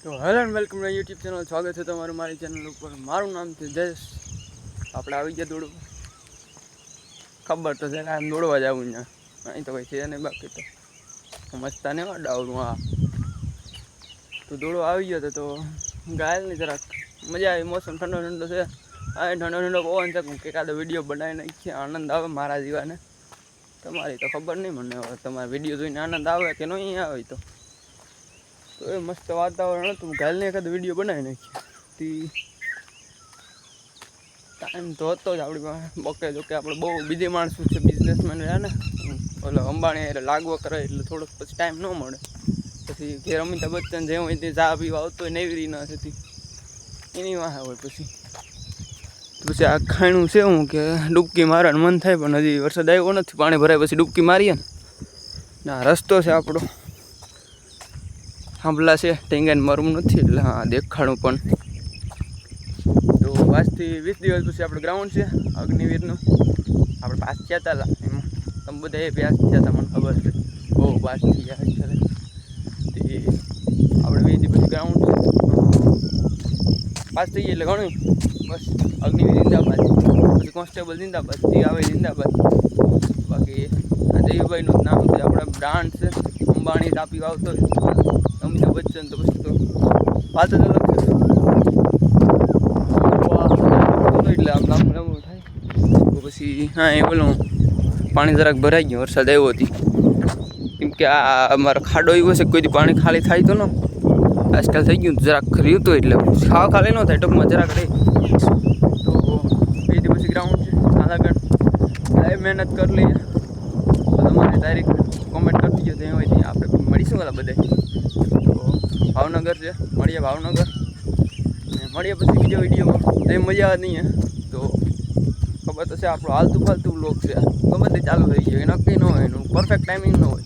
તો hello and welcome to YouTube channel. સ્વાગત છે તમારું મારી ચેનલ ઉપર. મારું નામ છે જયેશ. આપણે આવી ગયા દોડું, ખબર તો છે આમ દોડવા જવું ને અહીં તો કંઈ છે નહીં, બાકી તો મસ્તા નહીં ડાવરું. હા, તો દોડો આવી ગયો હતો તો ગાયલની જરાક મજા આવી. મોસમ ઠંડો ઠંડો છે, આ ઠંડો ઠંડો પવન છે. કે કાદો વિડીયો બનાવી નાખીએ, આનંદ આવે મારા જીવાને. તમારી તો ખબર નહીં મને, હવે તમારા વિડીયો જોઈને આનંદ આવે કે નહીં આવે. તો એ મસ્ત વાતાવરણ હતું, ગાયલને એકાદ વિડીયો બનાવી નાખીએ. ટાઈમ તો હતો જ આપણી પાસે બકે. જો કે આપણે બહુ બીજી માણસો છે, બિઝનેસમેન રહ્યા ને, ઓલો અંબાણી એટલે લાગવો કરે એટલે થોડોક પછી ટાઈમ ન મળે. પછી ઘેર અમિતાભ બચ્ચન જે હોય તે ચા પીવા આવતો હોય, નેવરી ના થતી એની વાહ હોય. પછી આ ખાણું છે હું કે ડૂબકી મારવાનું મન થાય, પણ હજી વરસાદ આવ્યો નથી. પાણી ભરાય પછી ડૂબકી મારીએ ને. ના, રસ્તો છે આપણો થાંભલા છે, ટેંગાને મરવું નથી એટલે હા દેખાડું. પણ તો 5 થી 20 દિવસ પછી આપણે ગ્રાઉન્ડ છે અગ્નિવીરનું. આપણે પાસ થયા હતા એમાં, તમે બધા એ પાસ થયા હતા મને ખબર છે, બહુ પાસ થઈ ગયા અત્યારે. તે આપણે 20 દિવસ ગ્રાઉન્ડ છે, પાસ થઈ ગયા એટલે ઘણું. બસ અગ્નિવીર જિંદાબાદ, પછી કોન્સ્ટેબલ જિંદાબાદ, જે આવે જિંદાબાદ. બાકી આ જયુભાઈનું જ નામ છે, આપણા બ્રાન્ડ છે. અંબાણી તાપી આવતો હોય, અમિતાભ બચ્ચન તો પછી તો વાત જ અલગ છે. એટલે આમ લાંબુ લાંબુ થાય. તો પછી હા એ બોલું પાણી જરાક ભરાઈ ગયું, વરસાદ આવ્યો હતી. કેમ કે આ અમારો ખાડો એવો છે, કોઈ પાણી ખાલી થાય તો ન. આજકાલ થઈ ગયું જરાક રહ્યું તો, એટલે ખાવા ખાલી ન થાય, ટૂંકમાં જરાક રહી. તો એ પછી ગ્રાઉન્ડ છે આગળ, લાઈવ મહેનત કરી લઈએ. તો તમારી તારીખ કોમેન્ટ કરી દીજો, ત્યાં હોય ત્યાં આપણે મળીશું બધા બધા. તો ભાવનગર છે, મળીએ ભાવનગર. ને મળીએ પછી બીજો વિડીયોમાં. તો એ મજા નહીં તો ખબર તો છે, આપણો હાલતું ફાલતું બ્લોગ છે, ગમે તે ચાલુ થઈ ગયો, નક્કી ન હોય એનું પરફેક્ટ ટાઈમિંગ ન હોય.